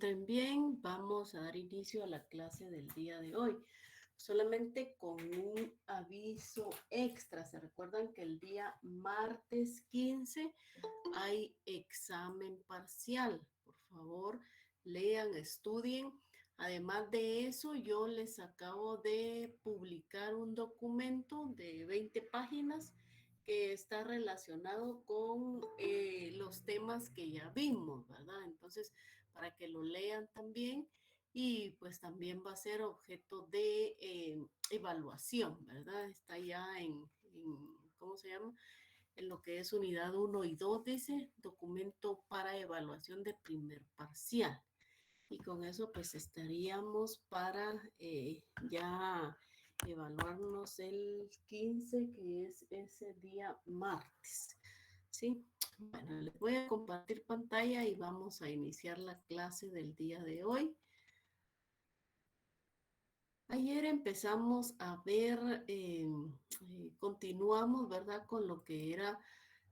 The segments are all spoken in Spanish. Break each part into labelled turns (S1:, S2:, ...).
S1: encuentren bien. Vamos a dar inicio a la clase del día de hoy. Solamente con un aviso extra. ¿Se recuerdan que el día martes 15 hay examen parcial? Por favor, lean, estudien. Además de eso, yo les acabo de publicar un documento de 20 páginas que está relacionado con los temas que ya vimos, ¿verdad? Entonces, para que lo lean también y pues también va a ser objeto de evaluación, ¿verdad? Está ya ¿cómo se llama? En lo que es unidad 1 y 2, dice, documento para evaluación de primer parcial. Y con eso pues estaríamos para ya evaluarnos el 15, que es ese día martes. ¿Sí? Bueno, les voy a compartir pantalla y vamos a iniciar la clase del día de hoy. Ayer empezamos a ver, continuamos, ¿verdad? Con lo que era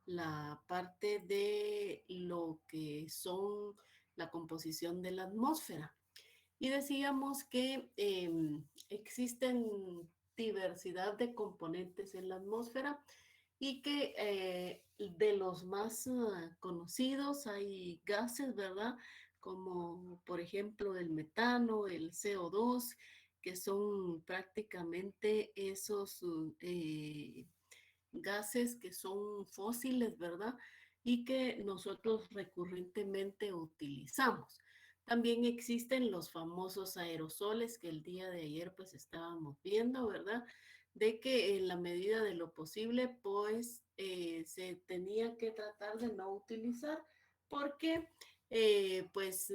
S1: la parte de lo que son la composición de la atmósfera. Y decíamos que existen diversidad de componentes en la atmósfera y que de los más conocidos hay gases, ¿verdad? Como por ejemplo el metano, el CO2, que son prácticamente esos gases que son fósiles, ¿verdad? Y que nosotros recurrentemente utilizamos. También existen los famosos aerosoles que el día de ayer pues estábamos viendo, ¿verdad? De que en la medida de lo posible pues se tenía que tratar de no utilizar porque pues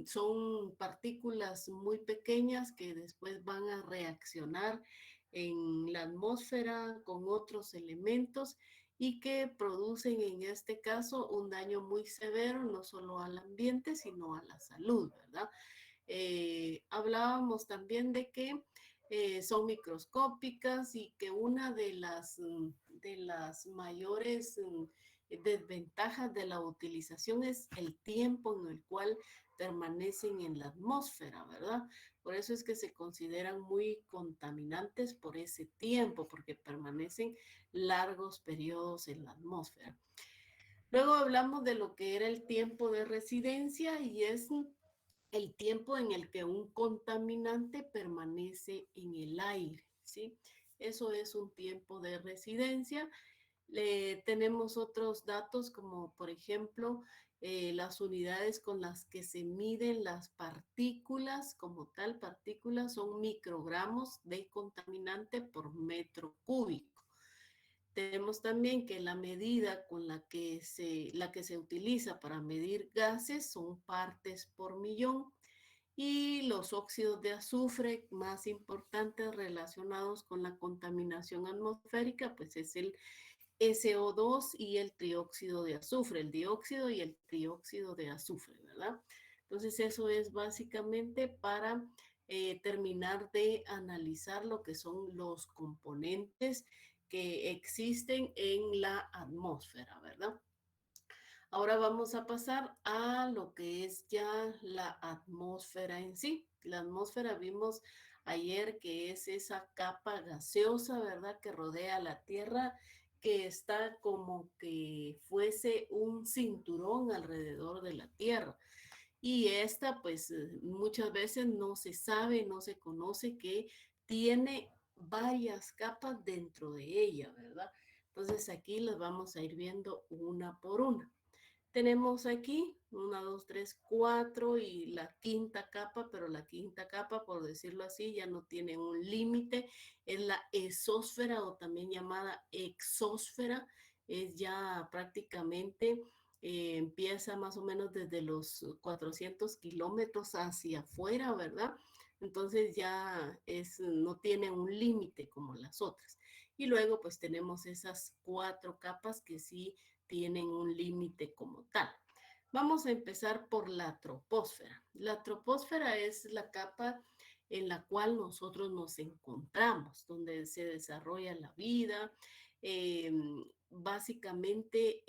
S1: son partículas muy pequeñas que después van a reaccionar en la atmósfera con otros elementos y que producen en este caso un daño muy severo no solo al ambiente sino a la salud, ¿verdad? Hablábamos también de que son microscópicas y que una de las mayores desventajas de la utilización es el tiempo en el cual permanecen en la atmósfera, ¿verdad? Por eso es que se consideran muy contaminantes por ese tiempo, porque permanecen largos periodos en la atmósfera. Luego hablamos de lo que era el tiempo de residencia y es el tiempo en el que un contaminante permanece en el aire, ¿sí? Eso es un tiempo de residencia. Tenemos otros datos como, por ejemplo, las unidades con las que se miden las partículas, como tal, partículas son microgramos de contaminante por metro cúbico. Tenemos también que la medida con la que se utiliza para medir gases son partes por millón. Y los óxidos de azufre más importantes relacionados con la contaminación atmosférica, pues es el SO2 y el trióxido de azufre, el dióxido y el trióxido de azufre, ¿verdad? Entonces eso es básicamente para terminar de analizar lo que son los componentes que existen en la atmósfera, ¿verdad? Ahora vamos a pasar a lo que es ya la atmósfera en sí. La atmósfera vimos ayer que es esa capa gaseosa, ¿verdad? Que rodea la Tierra, que está como que fuese un cinturón alrededor de la Tierra. Y esta, pues, muchas veces no se sabe, no se conoce que tiene varias capas dentro de ella, ¿verdad? Entonces aquí las vamos a ir viendo una por una. Tenemos aquí 1, 2, 3, 4 y la quinta capa, pero la quinta capa, por decirlo así, ya no tiene un límite. Es la exósfera o también llamada exósfera. Es ya prácticamente, empieza más o menos desde los 400 kilómetros hacia afuera, ¿verdad? Entonces ya no tiene un límite como las otras. Y luego pues tenemos esas 4 capas que sí tienen un límite como tal. Vamos a empezar por la troposfera. La troposfera es la capa en la cual nosotros nos encontramos, donde se desarrolla la vida, Básicamente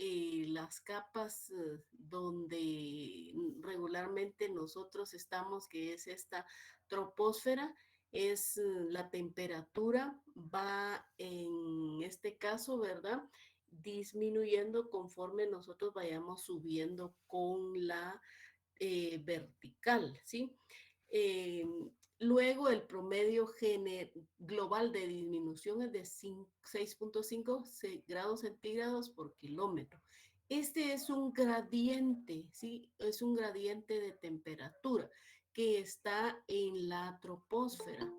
S1: las capas donde regularmente nosotros estamos, que es esta troposfera, es la temperatura va en este caso, ¿verdad? Disminuyendo conforme nosotros vayamos subiendo con la vertical, ¿sí? Eh, Luego el promedio global de disminución es de 6.5 grados centígrados por kilómetro. Este es un gradiente, ¿sí? Es un gradiente de temperatura que está en la troposfera.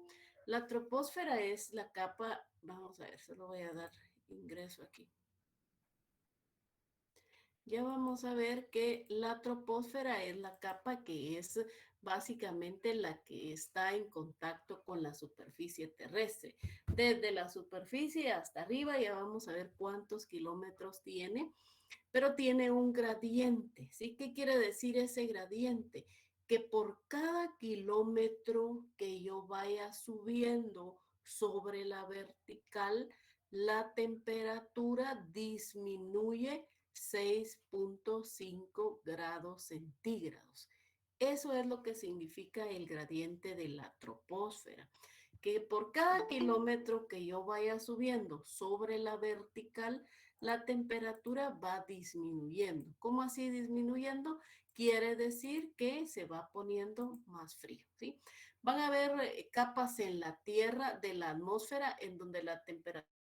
S1: La troposfera es la capa, vamos a ver, se lo voy a dar ingreso aquí. Ya vamos a ver que la troposfera es la capa que es básicamente la que está en contacto con la superficie terrestre. Desde la superficie hasta arriba ya vamos a ver cuántos kilómetros tiene, pero tiene un gradiente, ¿sí? ¿Qué quiere decir ese gradiente? Que por cada kilómetro que yo vaya subiendo sobre la vertical, la temperatura disminuye 6.5 grados centígrados. Eso es lo que significa el gradiente de la troposfera, que por cada kilómetro que yo vaya subiendo sobre la vertical, la temperatura va disminuyendo. ¿Cómo así disminuyendo? Quiere decir que se va poniendo más frío, ¿sí? Van a haber capas en la Tierra de la atmósfera en donde la temperatura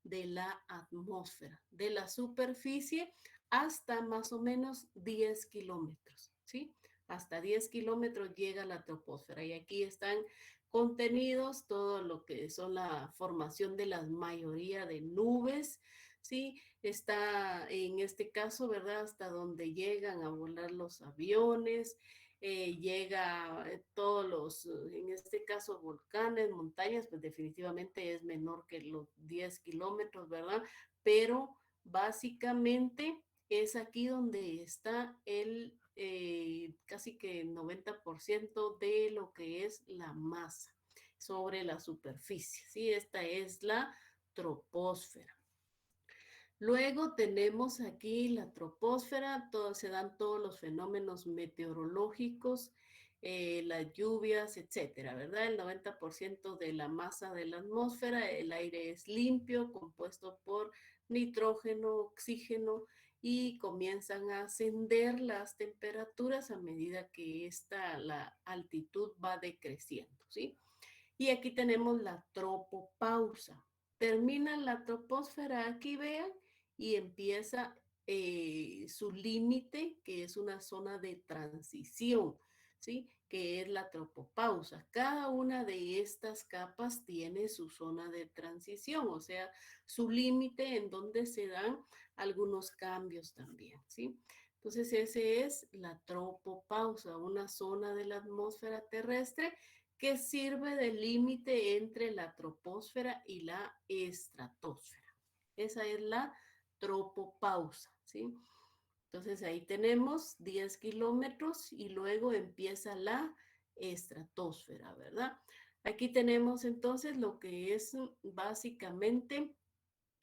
S1: de la atmósfera, de la superficie hasta más o menos 10 kilómetros, ¿sí? Hasta 10 kilómetros llega la troposfera y aquí están contenidos todo lo que son la formación de la mayoría de nubes, ¿sí? Está en este caso, ¿verdad? Hasta donde llegan a volar los aviones, llega todos los, en este caso, volcanes, montañas, pues definitivamente es menor que los 10 kilómetros, ¿verdad? Pero básicamente es aquí donde está el casi que 90% de lo que es la masa sobre la superficie, ¿sí? Esta es la troposfera. Luego tenemos aquí la troposfera, se dan todos los fenómenos meteorológicos, las lluvias, etcétera, ¿verdad? El 90% de la masa de la atmósfera, el aire es limpio, compuesto por nitrógeno, oxígeno, y comienzan a ascender las temperaturas a medida que la altitud va decreciendo, ¿sí? Y aquí tenemos la tropopausa. Termina la troposfera, aquí vean, y empieza su límite, que es una zona de transición, ¿sí? Que es la tropopausa. Cada una de estas capas tiene su zona de transición, o sea, su límite en donde se dan algunos cambios también, ¿sí? Entonces, ese es la tropopausa, una zona de la atmósfera terrestre que sirve de límite entre la troposfera y la estratosfera. Esa es la tropopausa, ¿sí? Entonces ahí tenemos 10 kilómetros y luego empieza la estratosfera, ¿verdad? Aquí tenemos entonces lo que es básicamente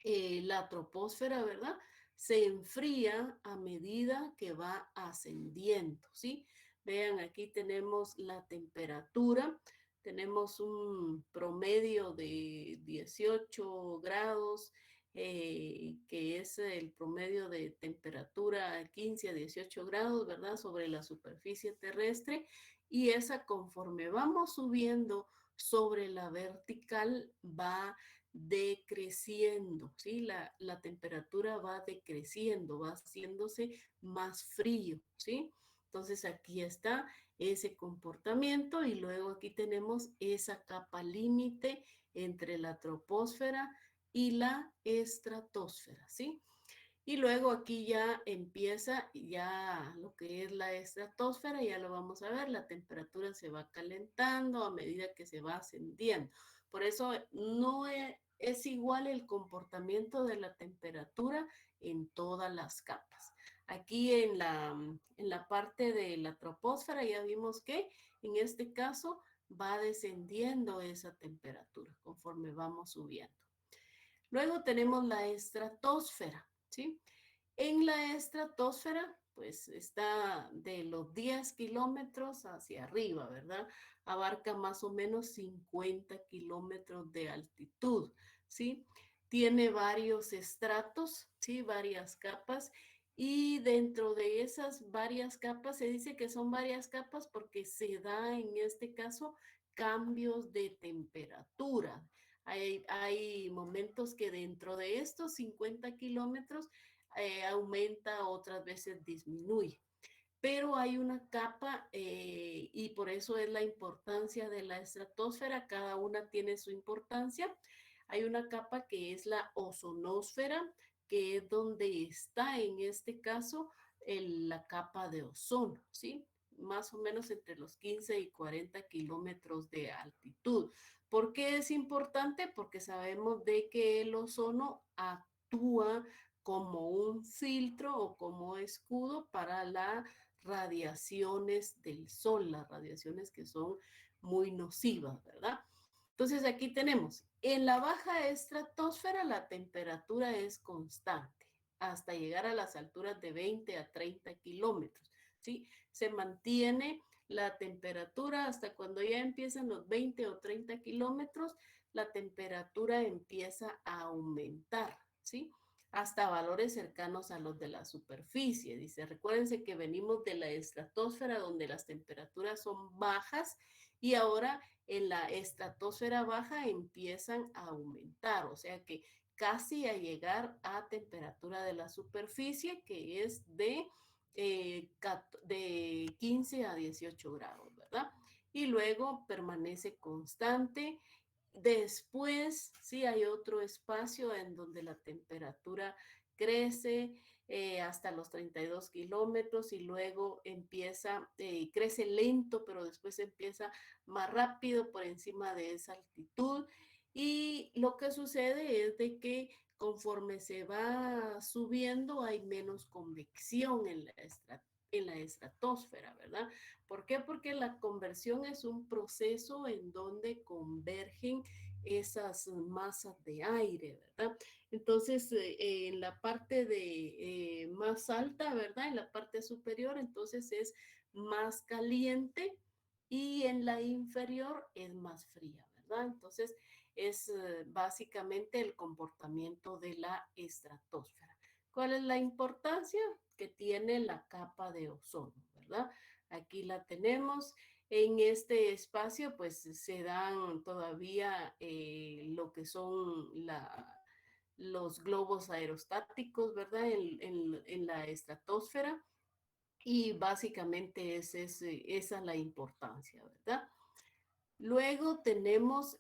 S1: la troposfera, ¿verdad? Se enfría a medida que va ascendiendo, ¿sí? Vean, aquí tenemos la temperatura, tenemos un promedio de 18 grados, que es el promedio de temperatura 15 a 18 grados, ¿verdad? Sobre la superficie terrestre, y esa conforme vamos subiendo sobre la vertical va decreciendo, ¿sí? La temperatura va decreciendo, va haciéndose más frío, ¿sí? Entonces aquí está ese comportamiento y luego aquí tenemos esa capa límite entre la troposfera y la estratosfera, ¿sí? Y luego aquí ya empieza ya lo que es la estratosfera, ya lo vamos a ver, la temperatura se va calentando a medida que se va ascendiendo. Por eso no es igual el comportamiento de la temperatura en todas las capas. Aquí en la parte de la troposfera ya vimos que en este caso va descendiendo esa temperatura conforme vamos subiendo. Luego tenemos la estratosfera, ¿sí? En la estratosfera, pues está de los 10 kilómetros hacia arriba, ¿verdad? Abarca más o menos 50 kilómetros de altitud, ¿sí? Tiene varios estratos, ¿sí? Varias capas. Y dentro de esas varias capas, se dice que son varias capas porque se da en este caso cambios de temperatura. Hay momentos que dentro de estos 50 kilómetros aumenta, otras veces disminuye. Pero hay una capa y por eso es la importancia de la estratosfera, cada una tiene su importancia. Hay una capa que es la ozonosfera, que es donde está en este caso la capa de ozono, ¿sí? Más o menos entre los 15 y 40 kilómetros de altitud. ¿Por qué es importante? Porque sabemos de que el ozono actúa como un filtro o como escudo para las radiaciones del sol, las radiaciones que son muy nocivas, ¿verdad? Entonces aquí tenemos, en la baja estratosfera la temperatura es constante hasta llegar a las alturas de 20 a 30 kilómetros, ¿sí? Se mantiene la temperatura hasta cuando ya empiezan los 20 o 30 kilómetros, la temperatura empieza a aumentar, ¿sí? Hasta valores cercanos a los de la superficie. Dice, recuérdense que venimos de la estratosfera donde las temperaturas son bajas y ahora en la estratosfera baja empiezan a aumentar, o sea que casi a llegar a temperatura de la superficie que es de 15 a 18 grados, ¿verdad? Y luego permanece constante. Después, sí, hay otro espacio en donde la temperatura crece hasta los 32 kilómetros y luego empieza, crece lento, pero después empieza más rápido por encima de esa altitud. Y lo que sucede es de que conforme se va subiendo hay menos convección en la estratosfera, ¿verdad? ¿Por qué? Porque la conversión es un proceso en donde convergen esas masas de aire, ¿verdad? Entonces, en la parte de más alta, ¿verdad? En la parte superior, entonces es más caliente y en la inferior es más fría, ¿verdad? Entonces, es básicamente el comportamiento de la estratosfera. ¿Cuál es la importancia que tiene la capa de ozono, verdad? Aquí la tenemos. En este espacio, pues se dan todavía lo que son los globos aerostáticos, ¿verdad? En la estratosfera. Y básicamente esa es la importancia, ¿verdad? Luego tenemos,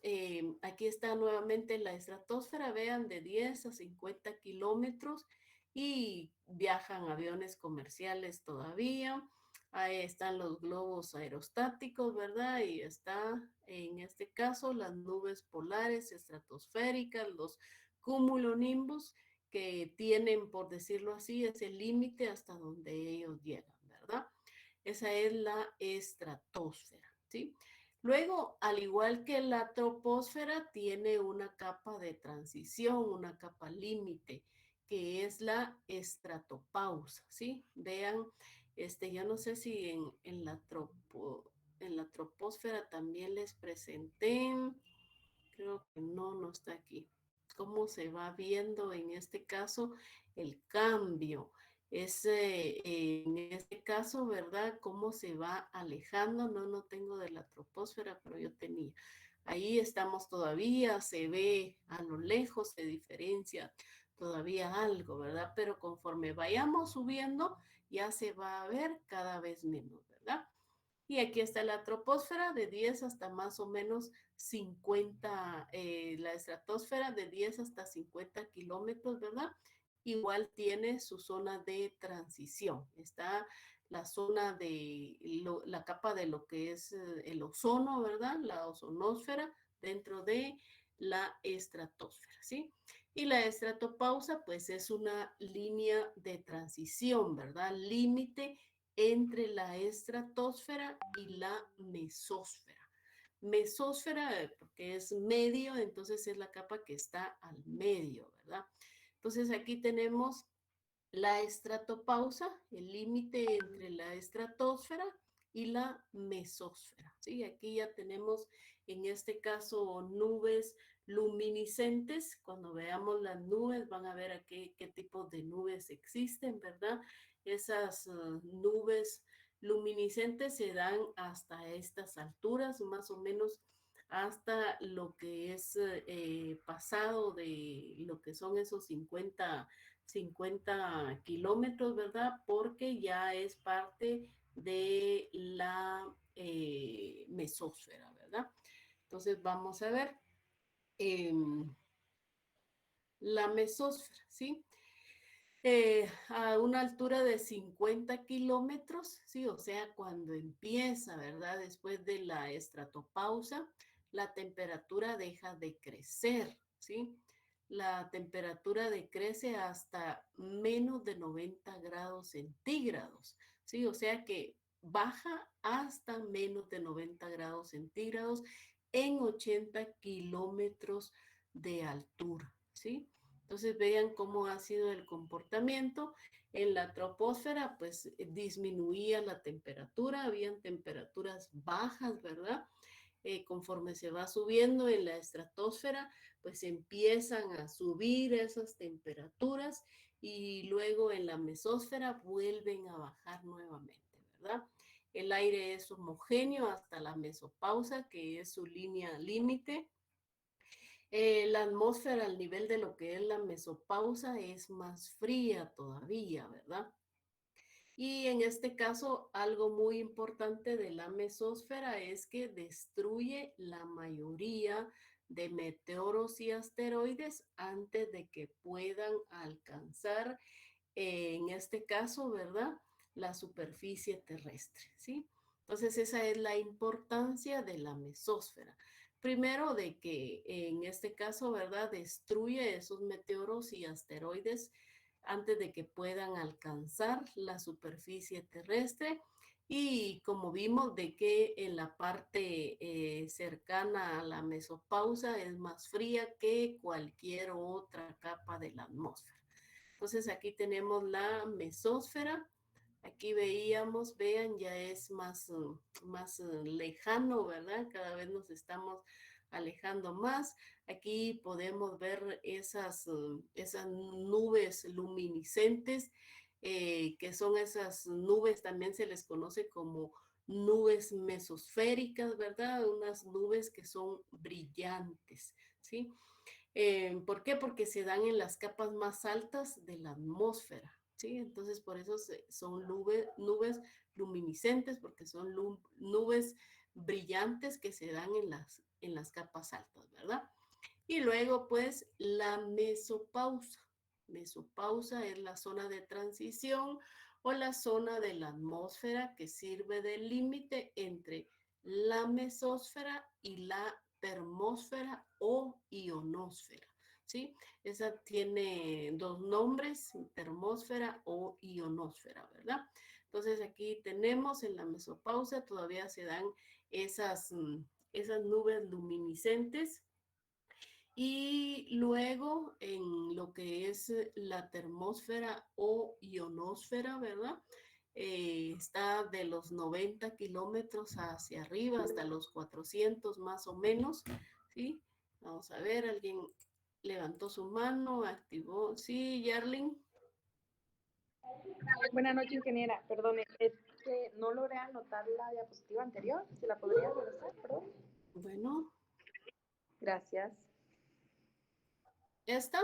S1: aquí está nuevamente la estratosfera, vean, de 10 a 50 kilómetros y viajan aviones comerciales todavía. Ahí están los globos aerostáticos, ¿verdad? Y está, en este caso, las nubes polares estratosféricas, los cumulonimbus, que tienen, por decirlo así, ese límite hasta donde ellos llegan, ¿verdad? Esa es la estratosfera, ¿sí? Luego, al igual que la troposfera, tiene una capa de transición, una capa límite, que es la estratopausa, ¿sí? Vean, yo no sé si en la troposfera también les presenté, creo que no, no está aquí. ¿Cómo se va viendo en este caso el cambio? Es en este caso, ¿verdad? ¿Cómo se va alejando? No, no tengo de la troposfera, pero yo tenía. Ahí estamos todavía, se ve a lo lejos, se diferencia todavía algo, ¿verdad? Pero conforme vayamos subiendo, ya se va a ver cada vez menos, ¿verdad? Y aquí está la troposfera de 10 hasta más o menos 50, la estratosfera de 10 hasta 50 kilómetros, ¿verdad? Igual tiene su zona de transición. Está la zona de la capa de lo que es el ozono, ¿verdad? La ozonosfera dentro de la estratosfera, ¿sí? Y la estratopausa, pues es una línea de transición, ¿verdad? Límite entre la estratosfera y la mesósfera. Mesósfera, porque es medio, entonces es la capa que está al medio, ¿verdad? Entonces aquí tenemos la estratopausa, el límite entre la estratosfera y la mesósfera. ¿Sí? Aquí ya tenemos en este caso nubes luminiscentes. Cuando veamos las nubes van a ver a qué tipo de nubes existen, ¿verdad? Esas nubes luminiscentes se dan hasta estas alturas, más o menos hasta lo que es pasado de lo que son esos 50 kilómetros, ¿verdad? Porque ya es parte de la mesósfera, ¿verdad? Entonces vamos a ver la mesósfera, ¿sí? A una altura de 50 kilómetros, ¿sí? O sea, cuando empieza, ¿verdad? Después de la estratopausa, la temperatura deja de crecer, ¿sí? La temperatura decrece hasta menos de 90 grados centígrados, ¿sí? O sea que baja hasta menos de 90 grados centígrados en 80 kilómetros de altura, ¿sí? Entonces vean cómo ha sido el comportamiento. En la troposfera, pues disminuía la temperatura, habían temperaturas bajas, ¿verdad? Conforme se va subiendo en la estratosfera, pues empiezan a subir esas temperaturas y luego en la mesósfera vuelven a bajar nuevamente, ¿verdad? El aire es homogéneo hasta la mesopausa, que es su línea límite. La atmósfera al nivel de lo que es la mesopausa es más fría todavía, ¿verdad? Y en este caso, algo muy importante de la mesósfera es que destruye la mayoría de meteoros y asteroides antes de que puedan alcanzar, en este caso, ¿verdad? La superficie terrestre, ¿sí? Entonces, esa es la importancia de la mesósfera. Primero, de que en este caso, ¿verdad? Destruye esos meteoros y asteroides antes de que puedan alcanzar la superficie terrestre. Y como vimos de que en la parte cercana a la mesopausa es más fría que cualquier otra capa de la atmósfera. Entonces aquí tenemos la mesósfera. Aquí veíamos, vean, ya es más lejano, ¿verdad? Cada vez nos estamos alejando más. Aquí podemos ver esas nubes luminiscentes, que son esas nubes, también se les conoce como nubes mesosféricas, ¿verdad? Unas nubes que son brillantes, ¿sí? ¿Por qué? Porque se dan en las capas más altas de la atmósfera, ¿sí? Entonces, por eso son nubes luminiscentes, porque son nubes brillantes que se dan en las capas altas, ¿verdad? Y luego, pues, la mesopausa. Mesopausa es la zona de transición o la zona de la atmósfera que sirve de límite entre la mesósfera y la termósfera o ionosfera, ¿sí? Esa tiene dos nombres, termósfera o ionosfera, ¿verdad? Entonces aquí tenemos en la mesopausa todavía se dan esas nubes luminiscentes. Y luego en lo que es la termósfera o ionosfera, ¿verdad? Está de los 90 kilómetros hacia arriba hasta los 400 más o menos, ¿sí? Vamos a ver, alguien levantó su mano, activó, sí, Yarling.
S2: Buenas noches, ingeniera. Perdone, es que no logré anotar la diapositiva anterior. ¿Se la podría regresar? Perdón.
S1: Bueno.
S2: Gracias.
S1: ¿Esta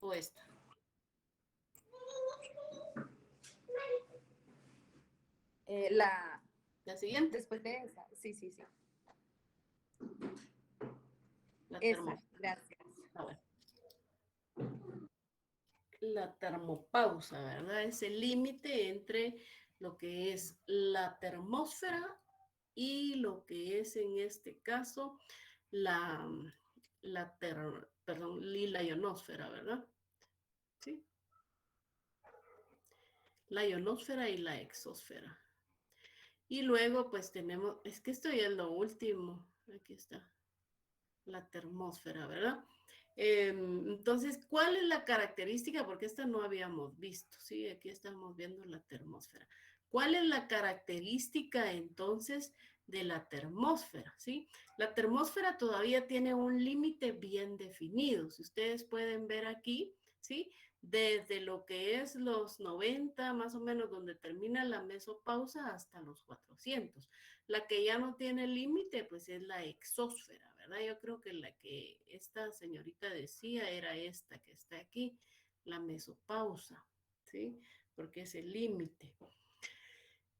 S1: o esta?
S2: La
S1: siguiente.
S2: después de esa. Sí, sí, sí.
S1: La
S2: esa, gracias.
S1: bueno. La termopausa, ¿verdad? Es el límite entre lo que es la termósfera y lo que es en este caso la, la ionosfera, ¿verdad? Sí, la ionosfera y la exósfera. Y luego pues tenemos, es que esto ya es lo último, aquí está, la termósfera, ¿verdad? Entonces, ¿cuál es la característica? Porque esta no habíamos visto, ¿sí? Aquí estamos viendo la termósfera. ¿Cuál es la característica entonces de la termósfera? ¿Sí? La termósfera todavía tiene un límite bien definido. Si ustedes pueden ver aquí, ¿sí? Desde lo que es los 90, más o menos, donde termina la mesopausa, hasta los 400. La que ya no tiene límite, pues es la exósfera, ¿verdad? Yo creo que la que esta señorita decía era esta que está aquí, la mesopausa, ¿sí? Porque es el límite.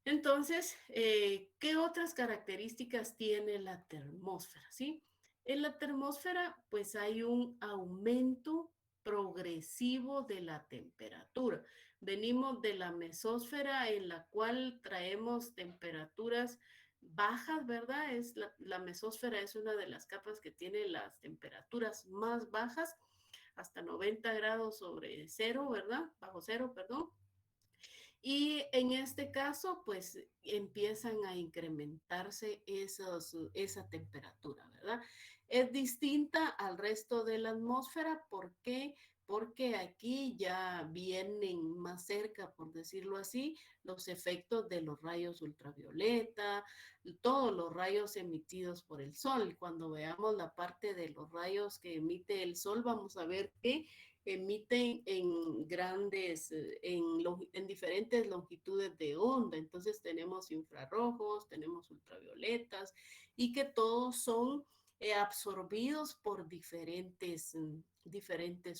S1: Entonces, ¿qué otras características tiene la termósfera? ¿Sí? En la termósfera, pues hay un aumento progresivo de la temperatura. Venimos de la mesósfera en la cual traemos temperaturas bajas, ¿verdad? La mesósfera es una de las capas que tiene las temperaturas más bajas, hasta 90 grados sobre cero, ¿verdad? Bajo cero, perdón. Y en este caso, pues empiezan a incrementarse esa temperatura, ¿verdad? Es distinta al resto de la atmósfera. ¿Por qué? Porque aquí ya vienen más cerca, por decirlo así, los efectos de los rayos ultravioleta, todos los rayos emitidos por el sol. Cuando veamos la parte de los rayos que emite el sol, vamos a ver que emiten en grandes, en diferentes longitudes de onda. Entonces tenemos infrarrojos, tenemos ultravioletas y que todos son absorbidos por diferentes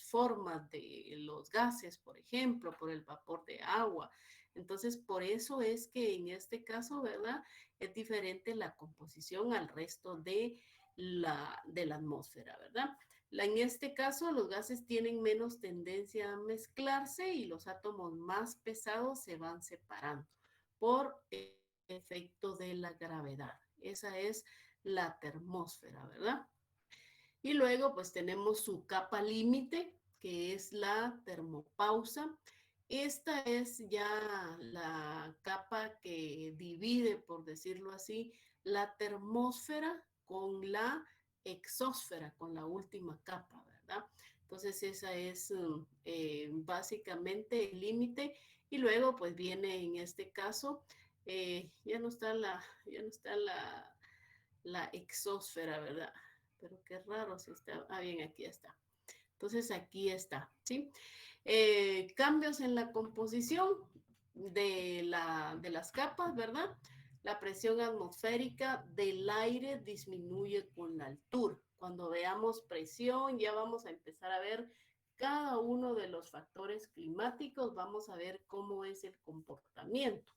S1: formas de los gases, por ejemplo, por el vapor de agua. Entonces, por eso es que en este caso, ¿verdad? Es diferente la composición al resto de la atmósfera, ¿verdad? En este caso, los gases tienen menos tendencia a mezclarse y los átomos más pesados se van separando por efecto de la gravedad. Esa es la termósfera, ¿verdad? Y luego, pues tenemos su capa límite, que es la termopausa. Esta es ya la capa que divide, por decirlo así, la termósfera con la exósfera, con la última capa, ¿verdad? Entonces esa es básicamente el límite. Y luego pues viene en este caso, ya no está la exósfera, ¿verdad? Pero qué raro si está. Ah, bien, aquí está. Entonces aquí está, ¿sí? Cambios en la composición de las capas, ¿verdad? La presión atmosférica del aire disminuye con la altura. Cuando veamos presión, ya vamos a empezar a ver cada uno de los factores climáticos, vamos a ver cómo es el comportamiento.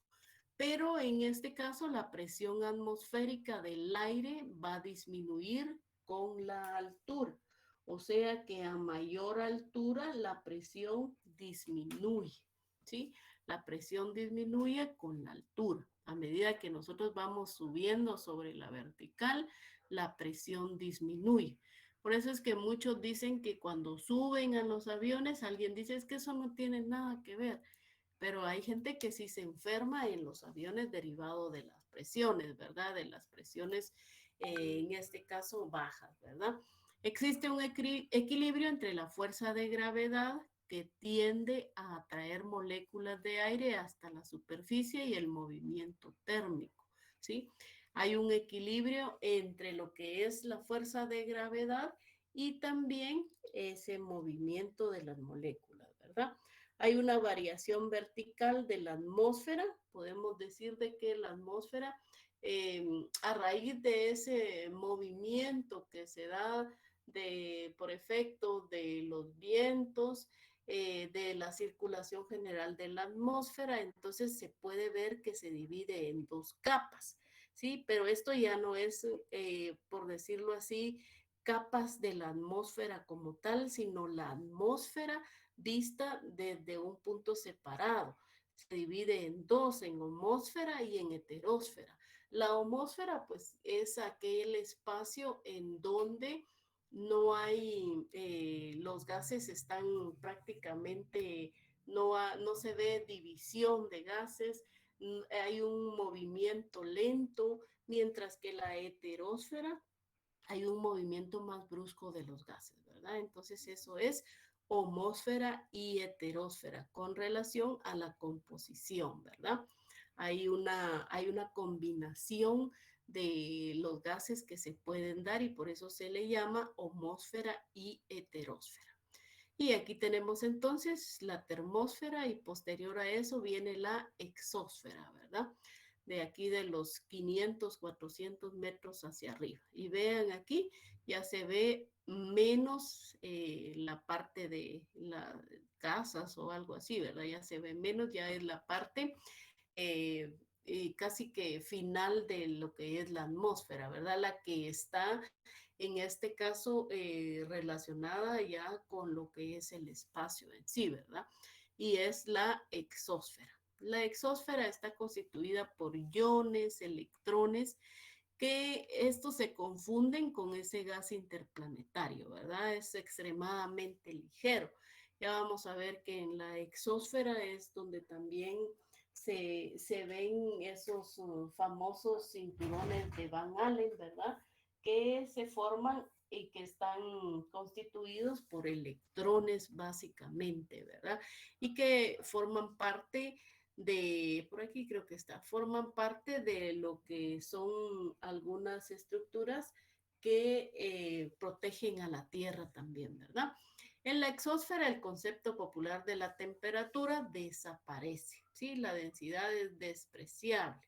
S1: Pero en este caso, la presión atmosférica del aire va a disminuir con la altura. O sea que a mayor altura la presión disminuye, ¿sí? La presión disminuye con la altura. A medida que nosotros vamos subiendo sobre la vertical, la presión disminuye. Por eso es que muchos dicen que cuando suben a los aviones, alguien dice, es que eso no tiene nada que ver. Pero hay gente que sí se enferma en los aviones derivado de las presiones, ¿verdad? De las presiones, en este caso, bajas, ¿verdad? Existe un equilibrio entre la fuerza de gravedad que tiende a atraer moléculas de aire hasta la superficie y el movimiento térmico, ¿sí? Hay un equilibrio entre lo que es la fuerza de gravedad y también ese movimiento de las moléculas, ¿verdad? Hay una variación vertical de la atmósfera. Podemos decir de que la atmósfera, a raíz de ese movimiento que se da por efecto de los vientos, de la circulación general de la atmósfera, entonces se puede ver que se divide en dos capas, ¿sí? Pero esto ya no es, por decirlo así, capas de la atmósfera como tal, sino la atmósfera vista desde un punto separado. Se divide en dos, en homósfera y en heterósfera. La homósfera, pues, es aquel espacio en donde no hay, los gases están prácticamente, no se ve división de gases, hay un movimiento lento, mientras que la heterósfera hay un movimiento más brusco de los gases, ¿verdad? Entonces eso es homósfera y heterósfera con relación a la composición, ¿verdad? Hay una combinación de los gases que se pueden dar y por eso se le llama homósfera y heterósfera. Y aquí tenemos entonces la termósfera y posterior a eso viene la exósfera, ¿verdad? De aquí de los 500, 400 metros hacia arriba. Y vean aquí, ya se ve menos la parte de las casas o algo así, ¿verdad? Ya se ve menos, ya es la parte casi que final de lo que es la atmósfera, ¿verdad? La que está en este caso relacionada ya con lo que es el espacio en sí, ¿verdad? Y es la exósfera. La exósfera está constituida por iones, electrones, que estos se confunden con ese gas interplanetario, ¿verdad? Es extremadamente ligero. Ya vamos a ver que en la exósfera es donde también se ven esos famosos cinturones de Van Allen, ¿verdad? Que se forman y que están constituidos por electrones básicamente, ¿verdad? Y que forman parte de, por aquí creo que está, forman parte de lo que son algunas estructuras que protegen a la Tierra también, ¿verdad? En la exósfera el concepto popular de la temperatura desaparece, ¿sí? La densidad es despreciable.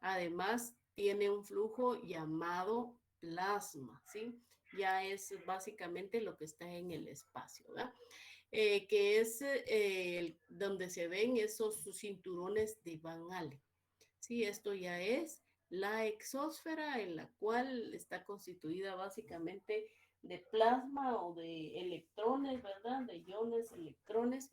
S1: Además, tiene un flujo llamado plasma, ¿sí? Ya es básicamente lo que está en el espacio, ¿verdad? Que es donde se ven esos cinturones de Van Allen. Sí, esto ya es la exósfera en la cual está constituida básicamente de plasma o de electrones, ¿verdad? De iones, electrones,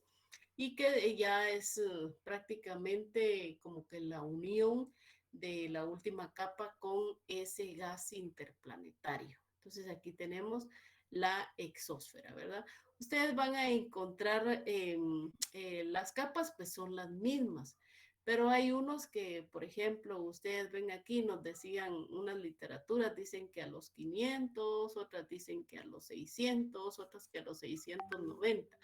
S1: y que ya es prácticamente como que la unión de la última capa con ese gas interplanetario. Entonces aquí tenemos la exósfera, ¿verdad? Ustedes van a encontrar las capas, pues son las mismas, pero hay unos que, por ejemplo, ustedes ven aquí, nos decían unas literaturas, dicen que a los 500, otras dicen que a los 600, otras que a los 690.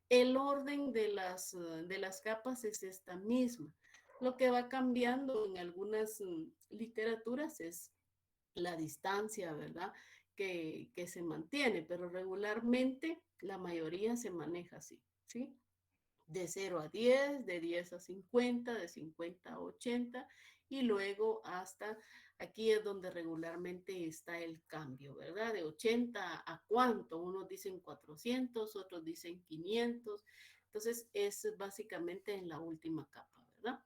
S1: El orden de las capas es esta misma. Lo que va cambiando en algunas literaturas es la distancia, ¿verdad? Que se mantiene, pero regularmente la mayoría se maneja así, ¿sí? De 0 a 10, de 10 a 50, de 50 a 80 y luego hasta aquí es donde regularmente está el cambio, ¿verdad? De 80 a cuánto, unos dicen 400, otros dicen 500, entonces es básicamente en la última capa, ¿verdad?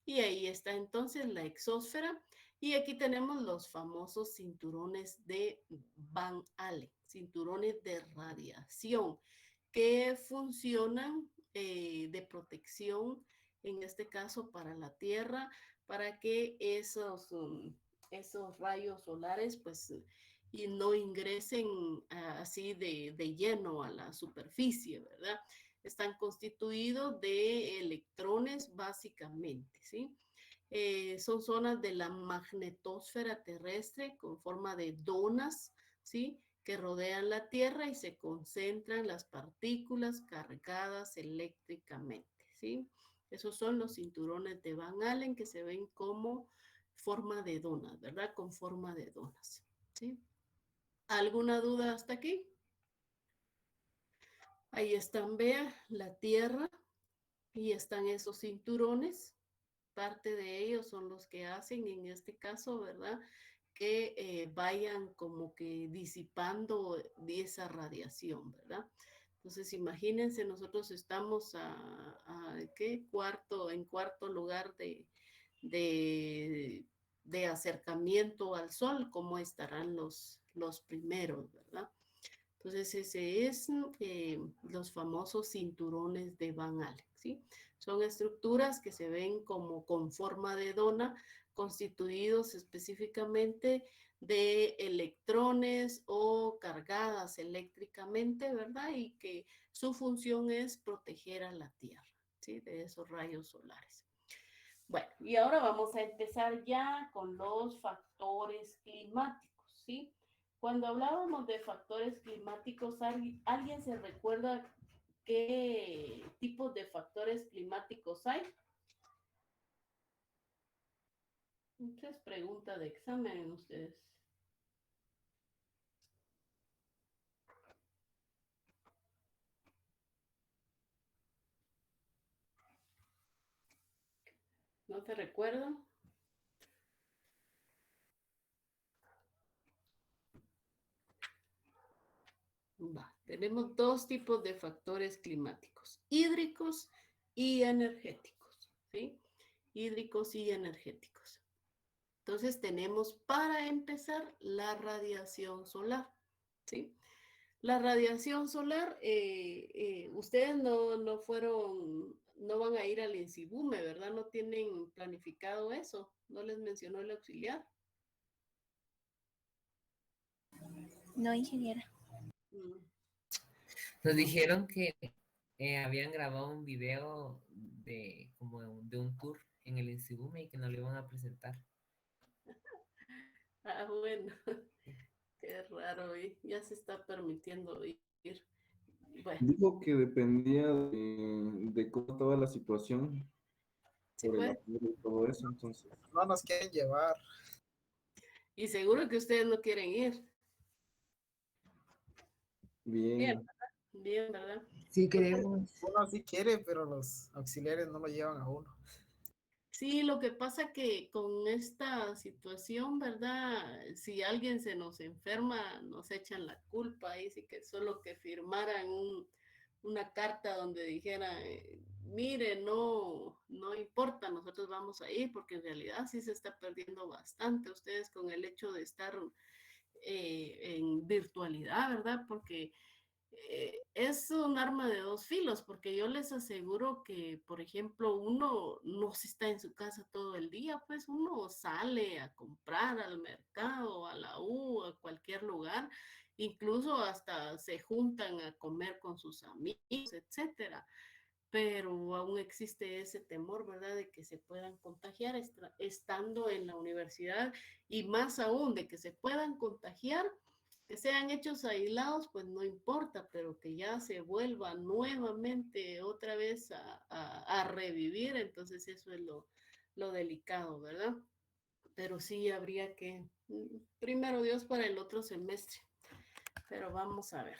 S1: Y ahí está entonces la exósfera y aquí tenemos los famosos cinturones de Van Allen, cinturones de radiación que funcionan de protección, en este caso para la Tierra, para que esos rayos solares pues y no ingresen así de lleno a la superficie, ¿verdad? Están constituidos de electrones básicamente, ¿sí? Son zonas de la magnetosfera terrestre con forma de donas, ¿sí? Que rodean la Tierra y se concentran las partículas cargadas eléctricamente, ¿sí? Esos son los cinturones de Van Allen que se ven como forma de donas, ¿verdad? Con forma de donas, ¿sí? ¿Alguna duda hasta aquí? Ahí están, vea, la Tierra y están esos cinturones. Parte de ellos son los que hacen, en este caso, ¿verdad? Que vayan como que disipando de esa radiación, ¿verdad? Entonces, imagínense, nosotros estamos ¿qué? En cuarto lugar de, de acercamiento al Sol, ¿cómo estarán los primeros, ¿verdad? Entonces, ese es los famosos cinturones de Van Allen, ¿sí? Son estructuras que se ven como con forma de dona, constituidos específicamente de electrones o cargadas eléctricamente, ¿verdad? Y que su función es proteger a la Tierra, ¿sí? De esos rayos solares. Bueno, y ahora vamos a empezar ya con los factores climáticos, ¿sí? Cuando hablábamos de factores climáticos, ¿alguien se recuerda qué tipos de factores climáticos hay? Esa es pregunta de examen ustedes. ¿No te recuerdo? Tenemos dos tipos de factores climáticos, hídricos y energéticos, ¿sí? Hídricos y energéticos. Entonces tenemos para empezar la radiación solar, ¿sí? La radiación solar, ustedes no fueron, no van a ir al INSIBUME, ¿verdad? No tienen planificado eso, no les mencionó el auxiliar.
S3: No, ingeniera.
S4: Nos dijeron que habían grabado un video de como de un tour en el INSIBUME y que nos lo iban a presentar.
S1: Ah, bueno, qué raro, ya se está permitiendo ir. Bueno.
S5: Dijo que dependía de cómo estaba la situación
S1: Sí,
S5: por el
S1: pues.
S5: apoyo y todo eso, entonces.
S6: No nos quieren llevar.
S1: Y seguro que ustedes no quieren ir.
S5: Bien.
S1: Bien, ¿verdad?
S4: Sí, queremos.
S6: Uno sí quiere, pero los auxiliares no lo llevan a uno.
S1: Sí, lo que pasa que con esta situación, ¿verdad? Si alguien se nos enferma, nos echan la culpa. Ahí sí que solo que firmaran una carta donde dijera, mire, no importa, nosotros vamos a ir, porque en realidad sí se está perdiendo bastante ustedes con el hecho de estar en virtualidad, ¿verdad? Porque es un arma de dos filos, porque yo les aseguro que, por ejemplo, uno no se está en su casa todo el día, pues uno sale a comprar al mercado, a la U, a cualquier lugar, incluso hasta se juntan a comer con sus amigos, etcétera. Pero aún existe ese temor, ¿verdad?, de que se puedan contagiar estando en la universidad, y más aún de que se puedan contagiar, que sean hechos aislados, pues no importa, pero que ya se vuelva nuevamente otra vez a revivir, entonces eso es lo delicado, ¿verdad? Pero sí habría que, primero Dios para el otro semestre, pero vamos a ver,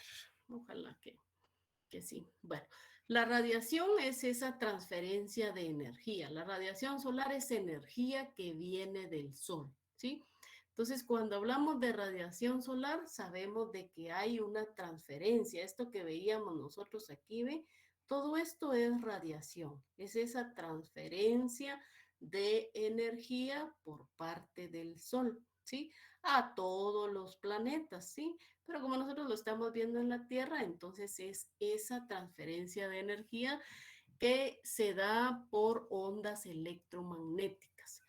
S1: ojalá que sí. Bueno, la radiación es esa transferencia de energía. La radiación solar es energía que viene del sol, ¿sí? Entonces, cuando hablamos de radiación solar, sabemos de que hay una transferencia. Esto que veíamos nosotros aquí, ¿ve? Todo esto es radiación. Es esa transferencia de energía por parte del sol, ¿sí? A todos los planetas, ¿sí? Pero como nosotros lo estamos viendo en la Tierra, entonces es esa transferencia de energía que se da por ondas electromagnéticas.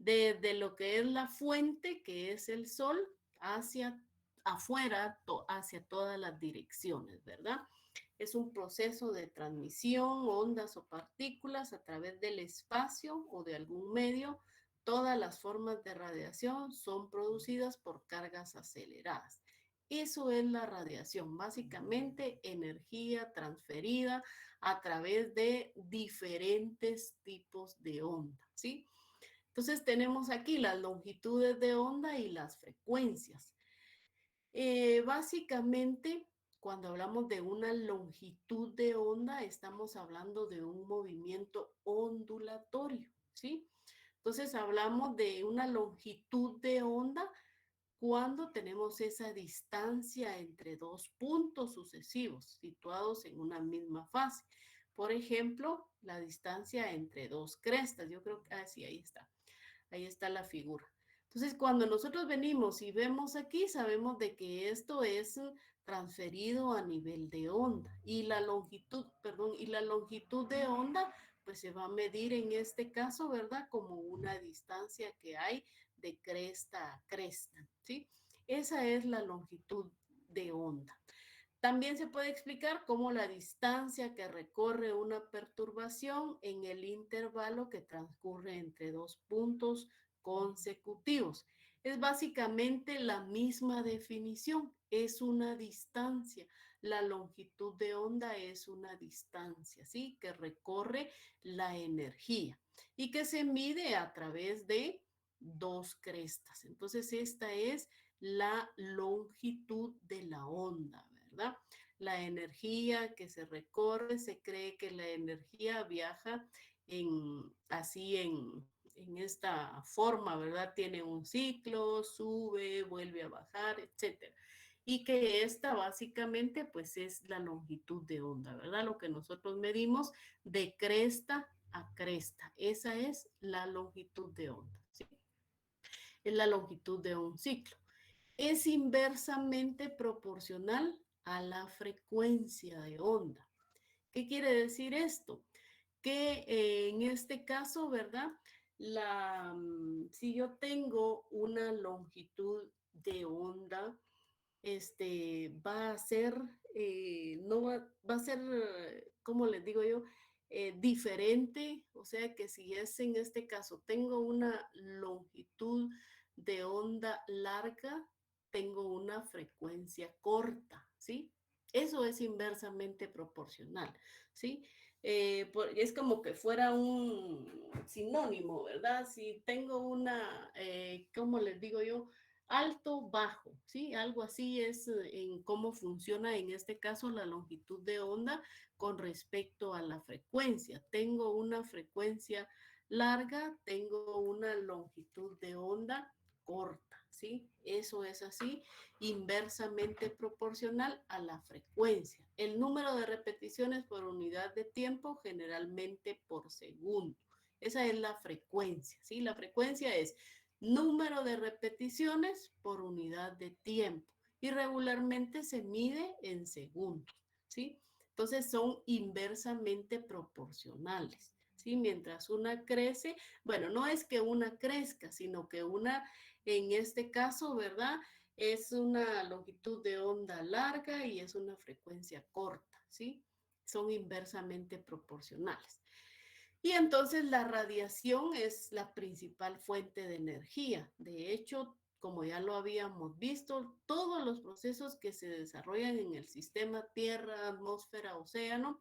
S1: Desde lo que es la fuente, que es el Sol, hacia afuera, hacia todas las direcciones, ¿verdad? Es un proceso de transmisión, ondas o partículas a través del espacio o de algún medio. Todas las formas de radiación son producidas por cargas aceleradas. Eso es la radiación, básicamente energía transferida a través de diferentes tipos de onda, ¿sí? Entonces tenemos aquí las longitudes de onda y las frecuencias. Básicamente, cuando hablamos de una longitud de onda, estamos hablando de un movimiento ondulatorio, ¿sí? Entonces hablamos de una longitud de onda cuando tenemos esa distancia entre dos puntos sucesivos situados en una misma fase. Por ejemplo, la distancia entre dos crestas. Yo creo que, sí, ahí está la figura. Entonces, cuando nosotros venimos y vemos aquí, sabemos de que esto es transferido a nivel de onda, y la longitud de onda, pues se va a medir en este caso, ¿verdad? Como una distancia que hay de cresta a cresta, ¿sí? Esa es la longitud de onda. También se puede explicar como la distancia que recorre una perturbación en el intervalo que transcurre entre dos puntos consecutivos. Es básicamente la misma definición, es una distancia. La longitud de onda es una distancia, ¿sí? Que recorre la energía y que se mide a través de dos crestas. Entonces, esta es la longitud de la onda, ¿verdad? La energía que se recorre, se cree que la energía viaja así en esta forma, ¿verdad? Tiene un ciclo, sube, vuelve a bajar, etcétera. Y que esta básicamente pues es la longitud de onda, ¿verdad? Lo que nosotros medimos de cresta a cresta. Esa es la longitud de onda, ¿sí? Es la longitud de un ciclo. Es inversamente proporcional a la frecuencia de onda. ¿Qué quiere decir esto? Que en este caso, ¿verdad? Si yo tengo una longitud de onda, va a ser, no va a ser, ¿cómo les digo yo? Diferente, o sea que si es en este caso, tengo una longitud de onda larga, tengo una frecuencia corta, ¿sí? Eso es inversamente proporcional, ¿sí? Es como que fuera un sinónimo, ¿verdad? Si tengo una, ¿cómo les digo yo? Alto, bajo, ¿sí? Algo así es en cómo funciona en este caso la longitud de onda con respecto a la frecuencia. Tengo una frecuencia larga, tengo una longitud de onda corta, ¿sí? Eso es así, inversamente proporcional a la frecuencia. El número de repeticiones por unidad de tiempo, generalmente por segundo. Esa es la frecuencia, ¿sí? La frecuencia es número de repeticiones por unidad de tiempo y regularmente se mide en segundos, ¿sí? Entonces son inversamente proporcionales, ¿sí? Mientras una crece, bueno, no es que una crezca, sino que una, en este caso, ¿verdad? Es una longitud de onda larga y es una frecuencia corta, ¿sí? Son inversamente proporcionales. Y entonces la radiación es la principal fuente de energía. De hecho, como ya lo habíamos visto, todos los procesos que se desarrollan en el sistema Tierra, atmósfera, océano,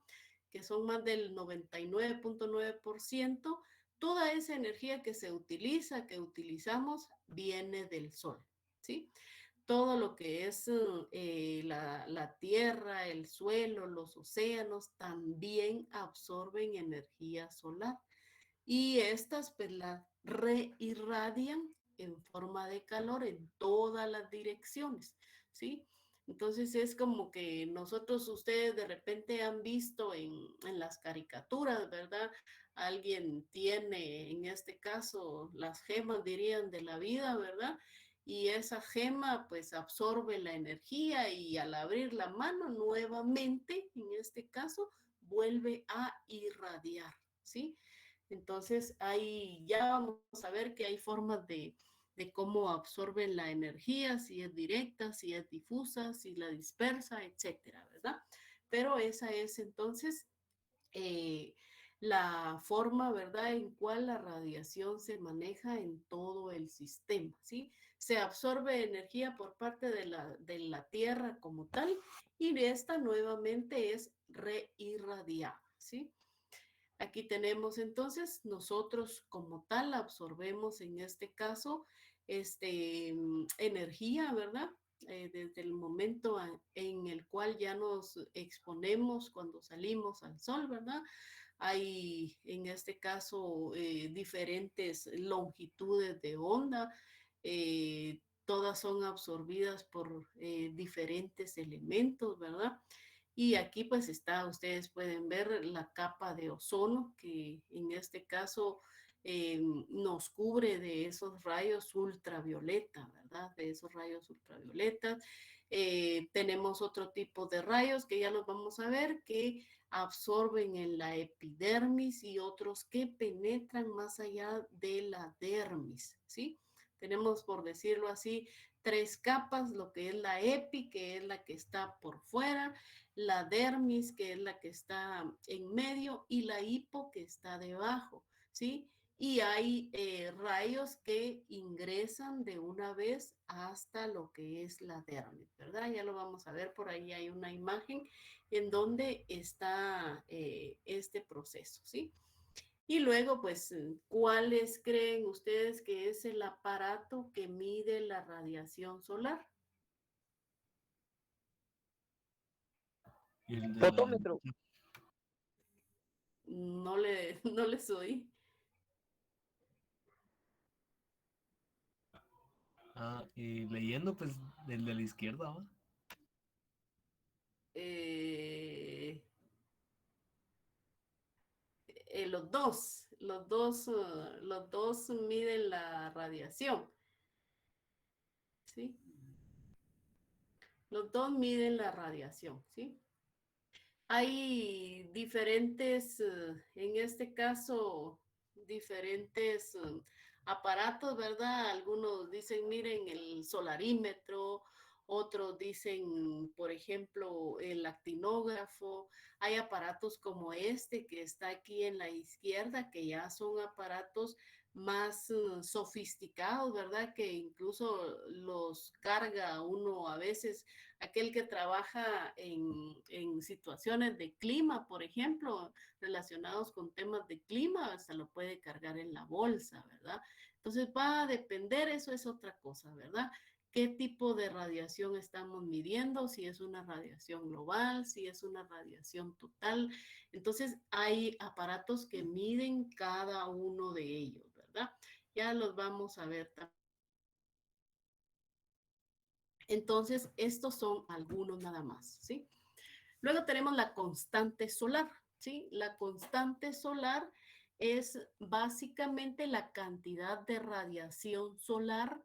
S1: que son más del 99.9%, toda esa energía que se utiliza, que utilizamos, viene del Sol, ¿sí? Todo lo que es la tierra, el suelo, los océanos, también absorben energía solar. Y estas pues la reirradian en forma de calor en todas las direcciones, ¿sí? Entonces es como que nosotros, ustedes de repente han visto en las caricaturas, ¿verdad? Alguien tiene, en este caso, las gemas, dirían, de la vida, ¿verdad? Y esa gema pues absorbe la energía y al abrir la mano nuevamente, en este caso, vuelve a irradiar, ¿sí? Entonces, ahí ya vamos a ver que hay formas de cómo absorben la energía, si es directa, si es difusa, si la dispersa, etcétera, ¿verdad? Pero esa es entonces eh, la forma, ¿verdad?, en cual la radiación se maneja en todo el sistema, ¿sí? Se absorbe energía por parte de la Tierra como tal y esta nuevamente es reirradiada, ¿sí? Aquí tenemos entonces, nosotros como tal absorbemos en este caso energía, ¿verdad? Desde el momento en el cual ya nos exponemos cuando salimos al sol, ¿verdad? Hay en este caso diferentes longitudes de onda, todas son absorbidas por diferentes elementos, ¿verdad? Y aquí pues está, ustedes pueden ver la capa de ozono que en este caso nos cubre de esos rayos ultravioleta, ¿verdad? De esos rayos ultravioletas. Tenemos otro tipo de rayos que ya los vamos a ver que absorben en la epidermis y otros que penetran más allá de la dermis, ¿sí? Tenemos, por decirlo así, 3 capas, lo que es la epi, que es la que está por fuera, la dermis, que es la que está en medio, y la hipo, que está debajo, ¿sí? Y hay rayos que ingresan de una vez hasta lo que es la dermis, ¿verdad? Ya lo vamos a ver, por ahí hay una imagen en donde está este proceso, ¿sí? Y luego, pues, ¿cuáles creen ustedes que es el aparato que mide la radiación solar?
S7: El de la...
S2: Fotómetro.
S1: No les oí.
S7: Y leyendo, pues, el de la izquierda, ¿va?
S1: Eh, los dos miden la radiación, ¿sí? Los dos miden la radiación, ¿sí? Hay diferentes, en este caso, diferentes aparatos, ¿verdad? Algunos dicen, miren, el solarímetro, otros dicen, por ejemplo, el actinógrafo. Hay aparatos como este que está aquí en la izquierda, que ya son aparatos más sofisticados, ¿verdad? Que incluso los carga uno a veces aquel que trabaja en situaciones de clima, por ejemplo, relacionados con temas de clima, se lo puede cargar en la bolsa, ¿verdad? Entonces va a depender, eso es otra cosa, ¿verdad? ¿Qué tipo de radiación estamos midiendo? Si es una radiación global, si es una radiación total. Entonces hay aparatos que miden cada uno de ellos, ¿verdad? Ya los vamos a ver también. Entonces, estos son algunos nada más, ¿sí? Luego tenemos la constante solar, ¿sí? La constante solar es básicamente la cantidad de radiación solar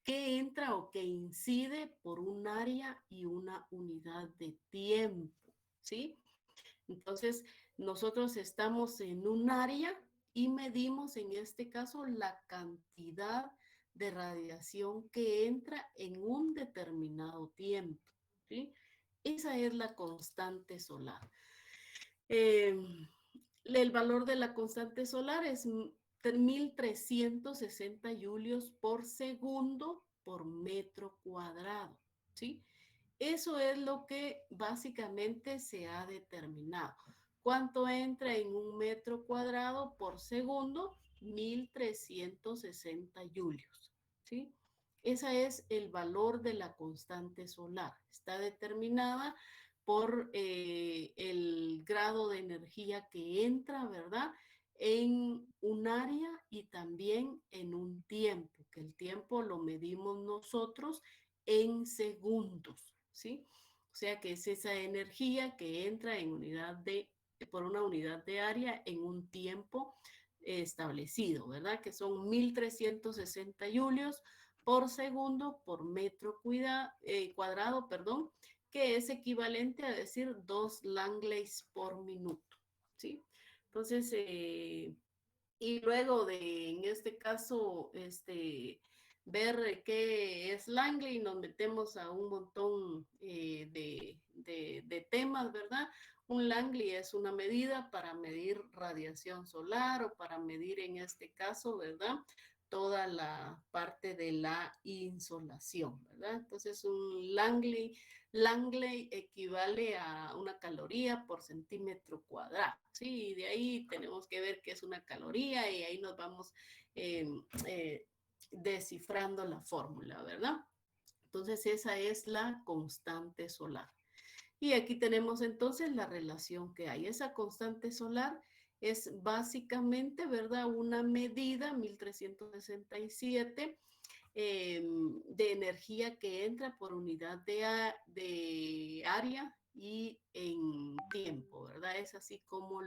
S1: que entra o que incide por un área y una unidad de tiempo, ¿sí? Entonces, nosotros estamos en un área y medimos en este caso la cantidad de radiación que entra en un determinado tiempo, ¿sí? Esa es la constante solar. Eh, el valor de la constante solar es 1360 julios por segundo por metro cuadrado, ¿sí? Eso es lo que básicamente se ha determinado. ¿Cuánto entra en un metro cuadrado por segundo? 1360 julios, ¿sí? Ese es el valor de la constante solar. Está determinada por el grado de energía que entra, ¿verdad? En un área y también en un tiempo, que el tiempo lo medimos nosotros en segundos, ¿sí? O sea que es esa energía que entra en por una unidad de área en un tiempo establecido, ¿verdad? Que son 1360 julios por segundo por metro cuadrado, perdón, que es equivalente a decir 2 Langleys por minuto, ¿sí? Entonces, y luego de, en este caso, ver qué es Langley, nos metemos a un montón de temas, ¿verdad? Un Langley es una medida para medir radiación solar o para medir en este caso, ¿verdad? Toda la parte de la insolación, ¿verdad? Entonces un Langley equivale a una caloría por centímetro cuadrado, ¿sí? Y de ahí tenemos que ver qué es una caloría y ahí nos vamos eh, eh, descifrando la fórmula, ¿verdad? Entonces esa es la constante solar. Y aquí tenemos entonces la relación que hay. Esa constante solar es básicamente, ¿verdad? Una medida, 1367, de energía que entra por unidad de área y en tiempo, ¿verdad? Es así como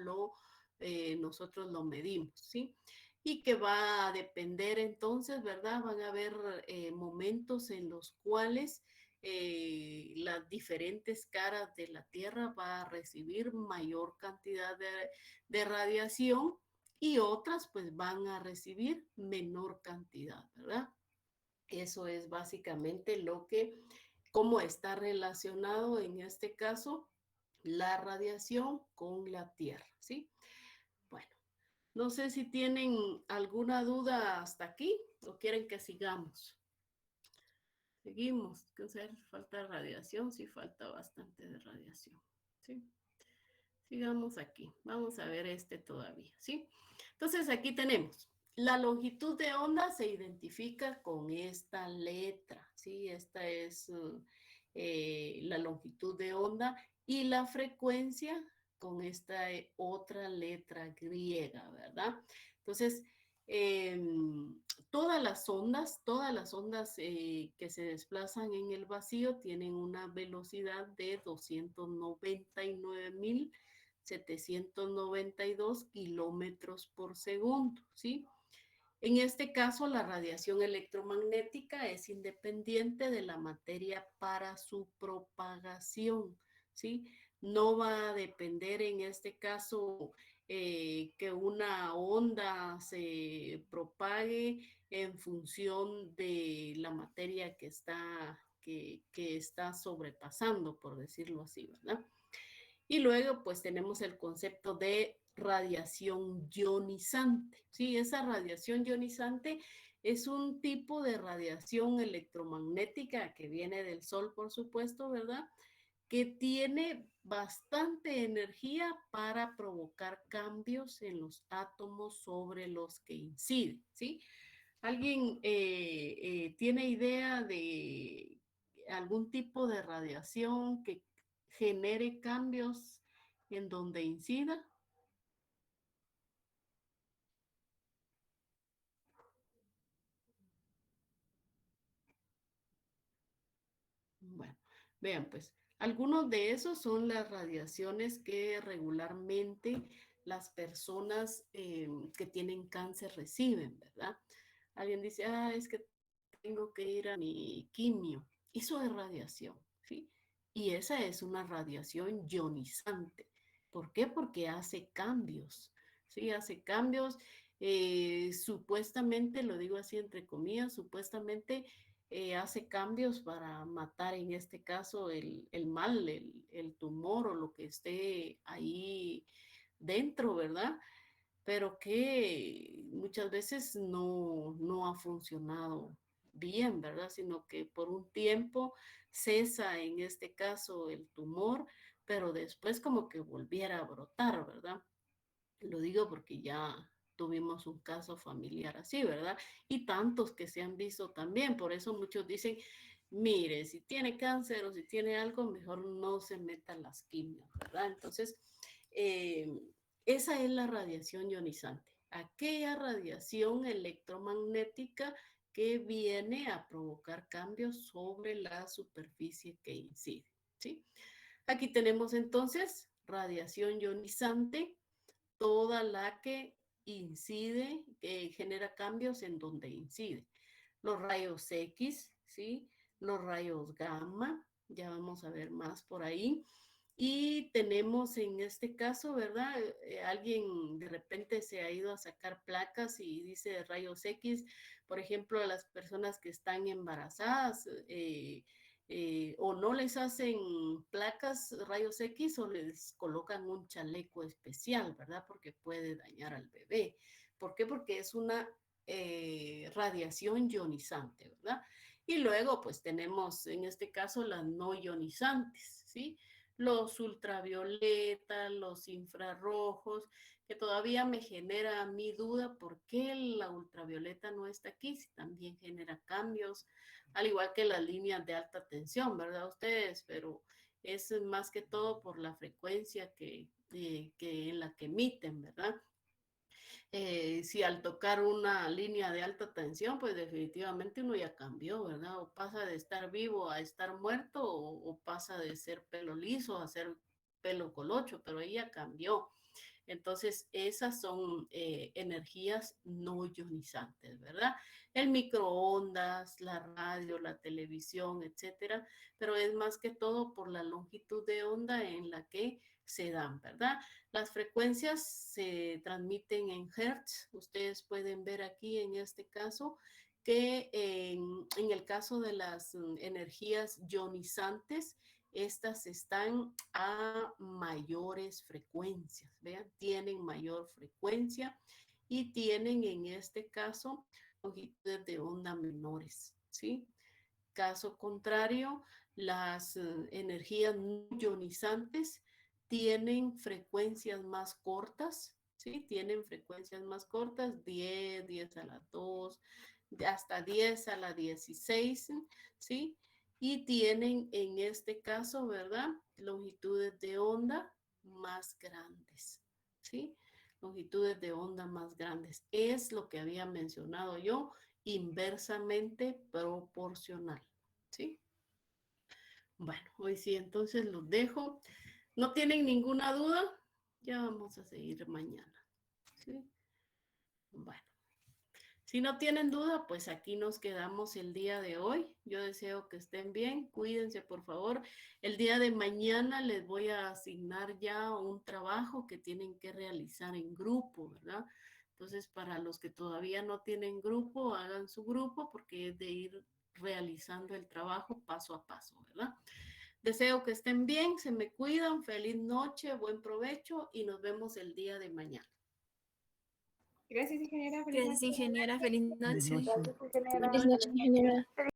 S1: nosotros lo medimos, ¿sí? Y que va a depender entonces, ¿verdad? Van a haber momentos en los cuales las diferentes caras de la Tierra va a recibir mayor cantidad de radiación y otras pues van a recibir menor cantidad, ¿verdad? Eso es básicamente cómo está relacionado en este caso la radiación con la Tierra, ¿sí? Bueno, no sé si tienen alguna duda hasta aquí o quieren que sigamos. Seguimos, que falta radiación, sí falta bastante de radiación, ¿sí? Sigamos aquí, vamos a ver este todavía, ¿sí? Entonces aquí tenemos, la longitud de onda se identifica con esta letra, ¿sí? Esta es la longitud de onda y la frecuencia con esta otra letra griega, ¿verdad? Entonces, todas las ondas que se desplazan en el vacío tienen una velocidad de 299.792 kilómetros por segundo, ¿sí? En este caso, la radiación electromagnética es independiente de la materia para su propagación, ¿sí? No va a depender en este caso que una onda se propague en función de la materia que está sobrepasando, por decirlo así, ¿verdad? Y luego, pues tenemos el concepto de radiación ionizante. Sí, esa radiación ionizante es un tipo de radiación electromagnética que viene del Sol, por supuesto, ¿verdad? Que tiene bastante energía para provocar cambios en los átomos sobre los que incide, ¿sí? ¿Alguien tiene idea de algún tipo de radiación que genere cambios en donde incida? Bueno, vean pues, algunos de esos son las radiaciones que regularmente las personas que tienen cáncer reciben, ¿verdad? Alguien dice, es que tengo que ir a mi quimio. Eso es radiación, ¿sí? Y esa es una radiación ionizante. ¿Por qué? Porque hace cambios, ¿sí? Hace cambios, supuestamente, lo digo así entre comillas, supuestamente hace cambios para matar en este caso el mal, el tumor o lo que esté ahí dentro, ¿verdad? Pero que muchas veces no ha funcionado bien, ¿verdad? Sino que por un tiempo cesa en este caso el tumor, pero después como que volviera a brotar, ¿verdad? Lo digo porque ya tuvimos un caso familiar así, ¿verdad? Y tantos que se han visto también, por eso muchos dicen, mire, si tiene cáncer o si tiene algo, mejor no se metan las quimios, ¿verdad? Entonces, eh, esa es la radiación ionizante, aquella radiación electromagnética que viene a provocar cambios sobre la superficie que incide, ¿sí? Aquí tenemos entonces radiación ionizante, toda la que incide, que genera cambios en donde incide. Los rayos X, ¿sí? Los rayos gamma, ya vamos a ver más por ahí. Y tenemos en este caso, ¿verdad? Alguien de repente se ha ido a sacar placas y dice rayos X, por ejemplo, a las personas que están embarazadas, o no les hacen placas rayos X o les colocan un chaleco especial, ¿verdad? Porque puede dañar al bebé. ¿Por qué? Porque es una radiación ionizante, ¿verdad? Y luego, pues tenemos en este caso las no ionizantes, ¿sí? Los ultravioletas, los infrarrojos, que todavía me genera mi duda por qué la ultravioleta no está aquí, si también genera cambios, al igual que las líneas de alta tensión, ¿verdad? Ustedes, pero es más que todo por la frecuencia que en la que emiten, ¿verdad? Si al tocar una línea de alta tensión, pues definitivamente uno ya cambió, ¿verdad? O pasa de estar vivo a estar muerto, o pasa de ser pelo liso a ser pelo colocho, pero ahí ya cambió. Entonces, esas son energías no ionizantes, ¿verdad? El microondas, la radio, la televisión, etcétera, pero es más que todo por la longitud de onda en la que se dan, ¿verdad? Las frecuencias se transmiten en hertz. Ustedes pueden ver aquí en este caso que en el caso de las energías ionizantes, estas están a mayores frecuencias, vean, tienen mayor frecuencia y tienen en este caso longitudes de onda menores, ¿sí? Caso contrario, las energías no ionizantes tienen frecuencias más cortas, ¿sí? Tienen frecuencias más cortas, 10, 10 a la 2, hasta 10 a la 16, ¿sí? Y tienen en este caso, ¿verdad? Longitudes de onda más grandes, ¿sí? Longitudes de onda más grandes. Es lo que había mencionado yo, inversamente proporcional, ¿sí? Bueno, hoy sí, entonces los dejo. ¿No tienen ninguna duda? Ya vamos a seguir mañana, ¿sí? Bueno. Si no tienen duda, pues aquí nos quedamos el día de hoy. Yo deseo que estén bien, cuídense por favor. El día de mañana les voy a asignar ya un trabajo que tienen que realizar en grupo, ¿verdad? Entonces, para los que todavía no tienen grupo, hagan su grupo porque es de ir realizando el trabajo paso a paso, ¿verdad? Deseo que estén bien, se me cuidan, feliz noche, buen provecho y nos vemos el día de mañana.
S2: Gracias, ingeniera. Feliz
S3: Gracias,
S2: noche.
S3: ingeniera. Feliz
S6: Buenas
S3: noche.
S6: noches.
S2: Gracias, ingeniera.
S3: Feliz noche, ingeniera.